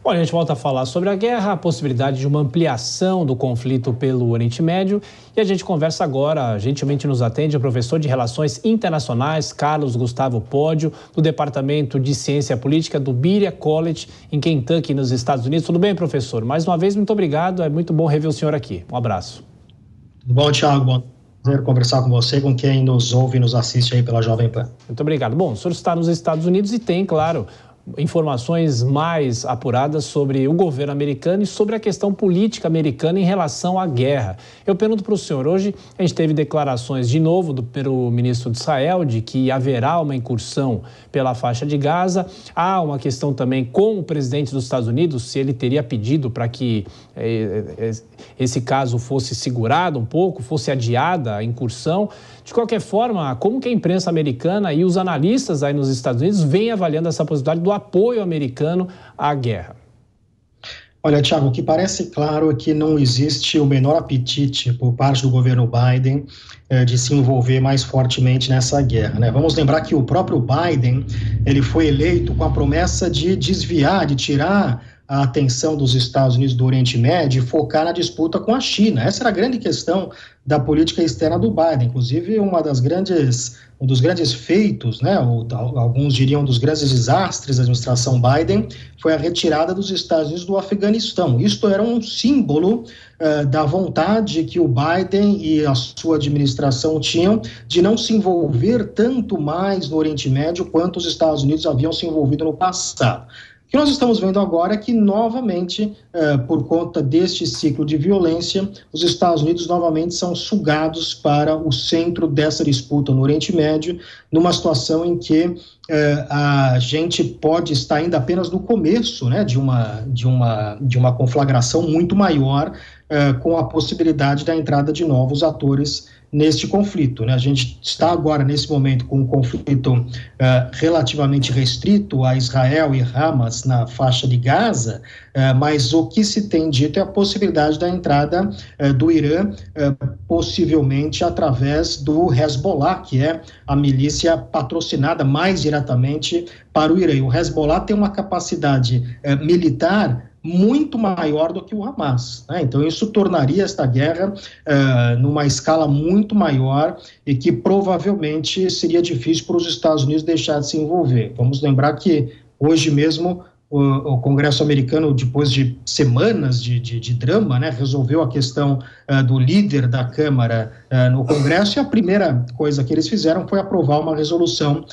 Bom, a gente volta a falar sobre a guerra, a possibilidade de uma ampliação do conflito pelo Oriente Médio. E a gente conversa agora, gentilmente nos atende o professor de Relações Internacionais, Carlos Gustavo Pódio, do Departamento de Ciência Política do Berea College, em Kentucky, nos Estados Unidos. Tudo bem, professor? Mais uma vez, muito obrigado. É muito bom rever o senhor aqui. Um abraço. Tudo bom, Thiago? Bom prazer conversar com você, com quem nos ouve e nos assiste aí pela Jovem Pan. Muito obrigado. Bom, o senhor está nos Estados Unidos e tem, claro, informações mais apuradas sobre o governo americano e sobre a questão política americana em relação à guerra. Eu pergunto para o senhor, hoje a gente teve declarações de novo do primeiro-ministro de Israel de que haverá uma incursão pela faixa de Gaza. Há uma questão também com o presidente dos Estados Unidos, se ele teria pedido para que esse caso fosse segurado um pouco, fosse adiada a incursão. De qualquer forma, como que a imprensa americana e os analistas aí nos Estados Unidos vêm avaliando essa possibilidade do apoio americano à guerra? Olha, Thiago, o que parece claro é que não existe o menor apetite por parte do governo Biden de se envolver mais fortemente nessa guerra, né? Vamos lembrar que o próprio Biden, ele foi eleito com a promessa de desviar, de tirar a atenção dos Estados Unidos do Oriente Médio e focar na disputa com a China. Essa era a grande questão da política externa do Biden. Inclusive, um dos grandes feitos, né, ou alguns diriam um dos grandes desastres da administração Biden, foi a retirada dos Estados Unidos do Afeganistão. Isto era um símbolo da vontade que o Biden e a sua administração tinham de não se envolver tanto mais no Oriente Médio quanto os Estados Unidos haviam se envolvido no passado. O que nós estamos vendo agora é que, novamente, por conta deste ciclo de violência, os Estados Unidos novamente são sugados para o centro dessa disputa no Oriente Médio, numa situação em que a gente pode estar ainda apenas no começo, né, de uma conflagração muito maior, com a possibilidade da entrada de novos atores neste conflito, né? A gente está agora, nesse momento, com um conflito relativamente restrito a Israel e Hamas na faixa de Gaza, mas o que se tem dito é a possibilidade da entrada do Irã, possivelmente através do Hezbollah, que é a milícia patrocinada mais diretamente para o Irã. E o Hezbollah tem uma capacidade militar muito maior do que o Hamas, né? Então isso tornaria esta guerra numa escala muito maior e que provavelmente seria difícil para os Estados Unidos deixar de se envolver. Vamos lembrar que hoje mesmo o Congresso americano, depois de semanas de drama, né, resolveu a questão do líder da Câmara no Congresso, e a primeira coisa que eles fizeram foi aprovar uma resolução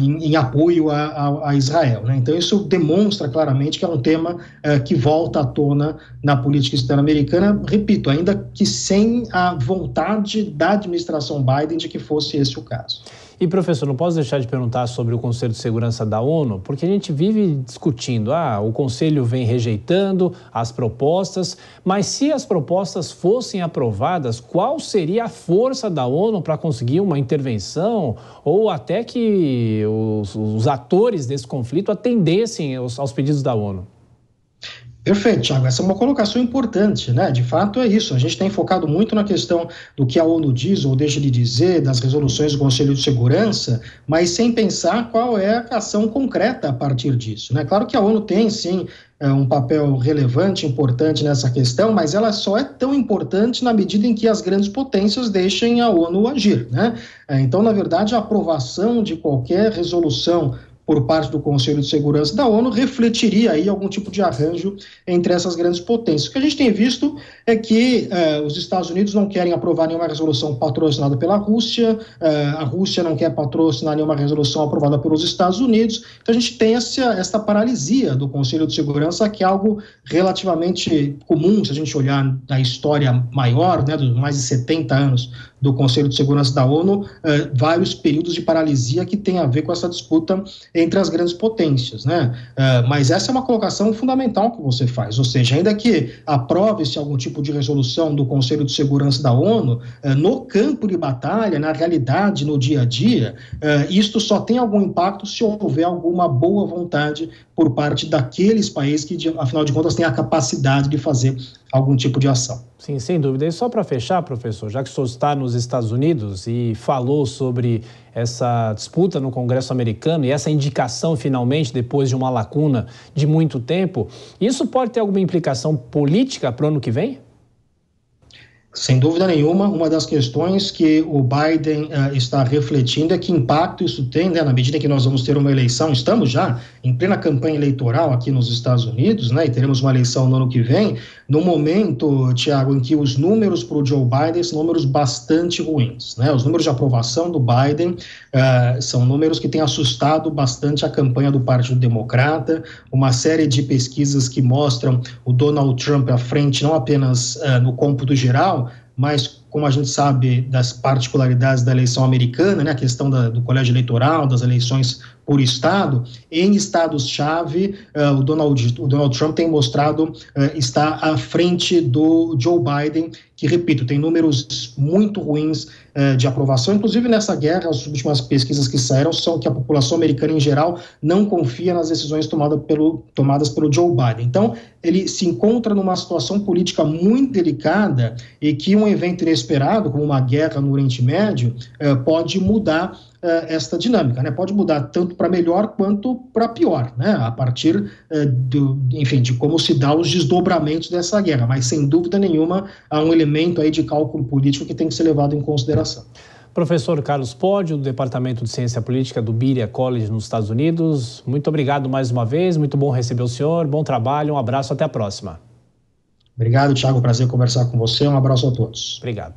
em apoio a Israel, né? Então isso demonstra claramente que é um tema que volta à tona na política externa americana, repito, ainda que sem a vontade da administração Biden de que fosse esse o caso. E, professor, não posso deixar de perguntar sobre o Conselho de Segurança da ONU, porque a gente vive discutindo, o Conselho vem rejeitando as propostas, mas se as propostas fossem aprovadas, qual seria a força da ONU para conseguir uma intervenção ou até que os atores desse conflito atendessem aos pedidos da ONU? Perfeito, Thiago. Essa é uma colocação importante, né? De fato é isso. A gente tem focado muito na questão do que a ONU diz ou deixa de dizer, das resoluções do Conselho de Segurança, mas sem pensar qual é a ação concreta a partir disso, né? Claro que a ONU tem, sim, um papel relevante, importante nessa questão, mas ela só é tão importante na medida em que as grandes potências deixem a ONU agir, né? Então, na verdade, a aprovação de qualquer resolução por parte do Conselho de Segurança da ONU, refletiria aí algum tipo de arranjo entre essas grandes potências. O que a gente tem visto é que os Estados Unidos não querem aprovar nenhuma resolução patrocinada pela Rússia, a Rússia não quer patrocinar nenhuma resolução aprovada pelos Estados Unidos, então a gente tem essa paralisia do Conselho de Segurança, que é algo relativamente comum, se a gente olhar na história maior, né, dos mais de 70 anos do Conselho de Segurança da ONU, vários períodos de paralisia que tem a ver com essa disputa entre as grandes potências, né? Mas essa é uma colocação fundamental que você faz, ou seja, ainda que aprove-se algum tipo de resolução do Conselho de Segurança da ONU, no campo de batalha, na realidade, no dia a dia, isto só tem algum impacto se houver alguma boa vontade por parte daqueles países que, afinal de contas, têm a capacidade de fazer algum tipo de ação. Sim, sem dúvida. E só para fechar, professor, já que o senhor está nos Estados Unidos e falou sobre essa disputa no Congresso americano e essa indicação, finalmente, depois de uma lacuna de muito tempo, isso pode ter alguma implicação política para o ano que vem? Sem dúvida nenhuma, uma das questões que o Biden está refletindo é que impacto isso tem, né, na medida que nós vamos ter uma eleição, estamos já em plena campanha eleitoral aqui nos Estados Unidos, né, e teremos uma eleição no ano que vem, no momento, Tiago, em que os números para o Joe Biden são números bastante ruins, né, os números de aprovação do Biden são números que têm assustado bastante a campanha do Partido Democrata, uma série de pesquisas que mostram o Donald Trump à frente, não apenas no cômputo geral, mas, como a gente sabe das particularidades da eleição americana, né, a questão do colégio eleitoral, das eleições por estado, em estados-chave, o Donald Trump tem mostrado estar à frente do Joe Biden, que, repito, tem números muito ruins de aprovação. Inclusive, nessa guerra, as últimas pesquisas que saíram são que a população americana, em geral, não confia nas decisões tomadas pelo Joe Biden. Então, ele se encontra numa situação política muito delicada e que um evento inesperado, como uma guerra no Oriente Médio, pode mudar esta dinâmica, né? Pode mudar tanto para melhor quanto para pior, né? A partir de como se dá os desdobramentos dessa guerra, mas sem dúvida nenhuma há um elemento aí de cálculo político que tem que ser levado em consideração. Professor Carlos Pódio, do Departamento de Ciência Política do Berea College nos Estados Unidos, muito obrigado mais uma vez, muito bom receber o senhor, bom trabalho, um abraço, até a próxima. Obrigado, Thiago, prazer conversar com você, um abraço a todos. Obrigado.